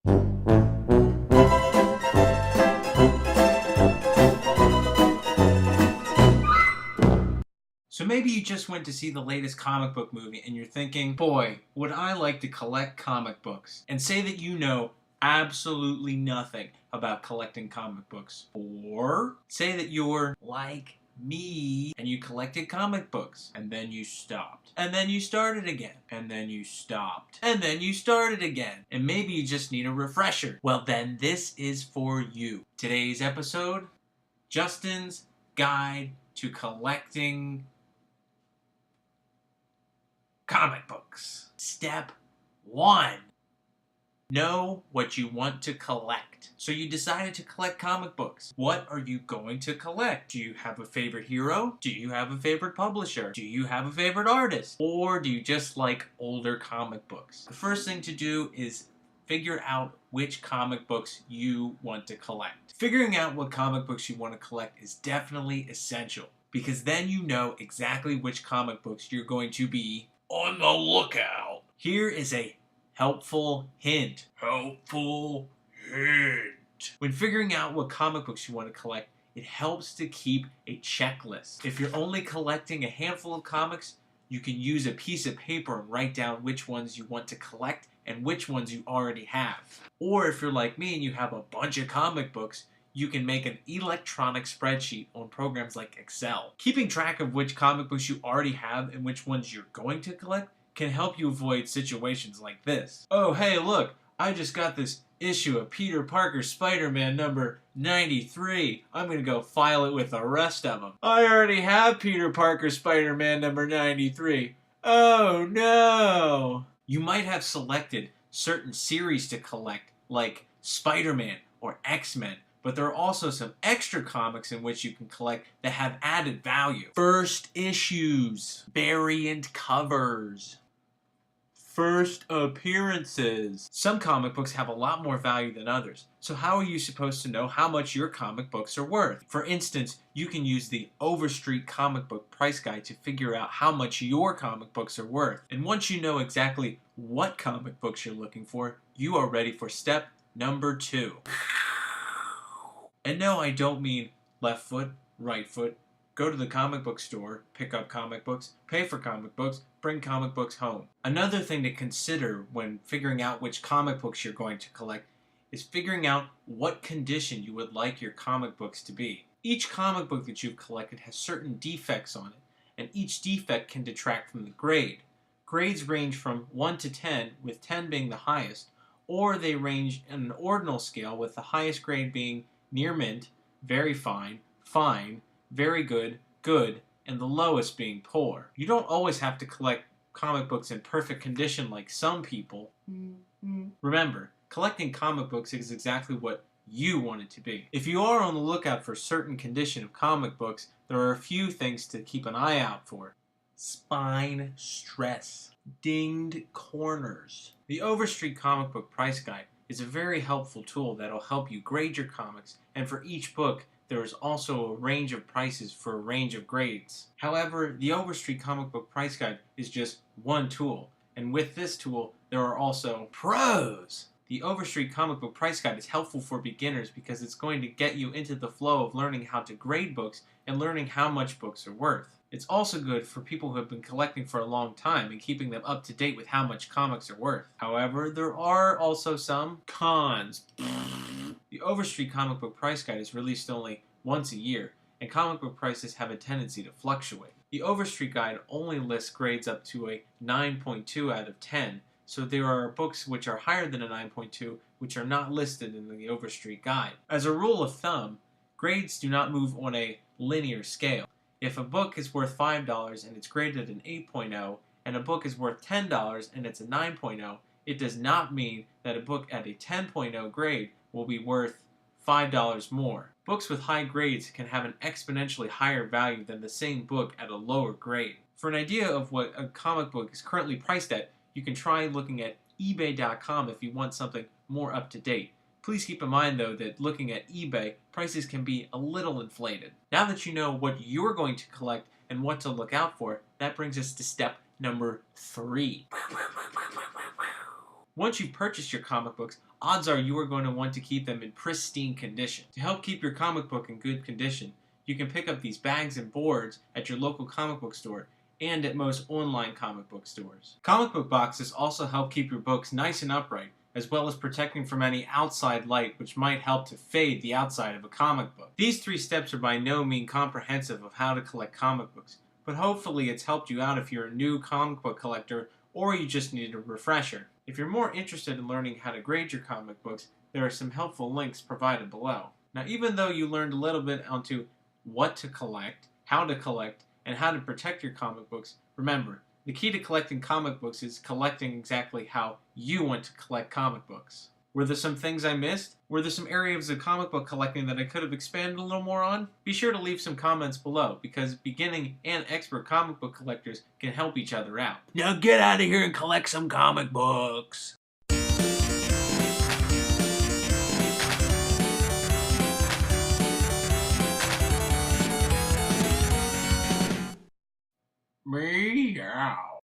So maybe you just went to see the latest comic book movie and you're thinking, boy, would I like to collect comic books, and say that you know absolutely nothing about collecting comic books. Or say that you're like me and you collected comic books and then you stopped. And then you started again. And then you stopped. And then you started again. And maybe you just need a refresher. Well, then this is for you. Today's episode, Justin's Guide to Collecting Comic Books. Step 1. Know what you want to collect. So you decided to collect comic books. What are you going to collect? Do you have a favorite hero? Do you have a favorite publisher? Do you have a favorite artist? Or do you just like older comic books? The first thing to do is figure out which comic books you want to collect. Figuring out what comic books you want to collect is definitely essential, because then you know exactly which comic books you're going to be on the lookout. Here is a helpful hint. Helpful hint. When figuring out what comic books you want to collect, it helps to keep a checklist. If you're only collecting a handful of comics, you can use a piece of paper and write down which ones you want to collect and which ones you already have. Or if you're like me and you have a bunch of comic books, you can make an electronic spreadsheet on programs like Excel. Keeping track of which comic books you already have and which ones you're going to collect can help you avoid situations like this. Oh, hey, look, I just got this issue of Peter Parker Spider-Man number 93. I'm gonna go file it with the rest of them. I already have Peter Parker Spider-Man number 93. Oh no! You might have selected certain series to collect, like Spider-Man or X-Men, but there are also some extra comics in which you can collect that have added value. First issues, variant covers, first appearances. Some comic books have a lot more value than others, so how are you supposed to know how much your comic books are worth? For instance, you can use the Overstreet comic book price guide to figure out how much your comic books are worth. And once you know exactly what comic books you're looking for, you are ready for step number 2. And no, I don't mean left foot, right foot. Go to the comic book store, pick up comic books, pay for comic books, bring comic books home. Another thing to consider when figuring out which comic books you're going to collect is figuring out what condition you would like your comic books to be. Each comic book that you've collected has certain defects on it, and each defect can detract from the grade. Grades range from 1 to 10, with 10 being the highest, or they range in an ordinal scale, with the highest grade being near mint, very fine, fine, very good, good, and the lowest being poor. You don't always have to collect comic books in perfect condition like some people. Remember, collecting comic books is exactly what you want it to be. If you are on the lookout for a certain condition of comic books, there are a few things to keep an eye out for. Spine stress, dinged corners. The Overstreet comic book price guide is a very helpful tool that will help you grade your comics, and for each book there is also a range of prices for a range of grades. However, the Overstreet comic book price guide is just one tool, and with this tool there are also pros. The Overstreet comic book price guide is helpful for beginners because it's going to get you into the flow of learning how to grade books and learning how much books are worth. It's also good for people who have been collecting for a long time and keeping them up to date with how much comics are worth. However, there are also some cons. The Overstreet comic book price guide is released only once a year, and comic book prices have a tendency to fluctuate. The Overstreet guide only lists grades up to a 9.2 out of 10, so there are books which are higher than a 9.2 which are not listed in the Overstreet guide. As a rule of thumb, grades do not move on a linear scale. If a book is worth $5 and it's graded an 8.0, and a book is worth $10 and it's a 9.0, it does not mean that a book at a 10.0 grade will be worth $5 more. Books with high grades can have an exponentially higher value than the same book at a lower grade. For an idea of what a comic book is currently priced at, you can try looking at eBay.com if you want something more up to date. Please keep in mind, though, that looking at eBay, prices can be a little inflated. Now that you know what you're going to collect and what to look out for, that brings us to step number 3. Once you've purchased your comic books, odds are you are going to want to keep them in pristine condition. To help keep your comic book in good condition, you can pick up these bags and boards at your local comic book store and at most online comic book stores. Comic book boxes also help keep your books nice and upright, as well as protecting from any outside light which might help to fade the outside of a comic book. These 3 steps are by no means comprehensive of how to collect comic books, but hopefully it's helped you out if you're a new comic book collector or you just need a refresher. If you're more interested in learning how to grade your comic books, there are some helpful links provided below. Now, even though you learned a little bit onto what to collect, and how to protect your comic books, remember, the key to collecting comic books is collecting exactly how you want to collect comic books. Were there some things I missed? Were there some areas of comic book collecting that I could have expanded a little more on? Be sure to leave some comments below, because beginning and expert comic book collectors can help each other out. Now get out of here and collect some comic books! Meow.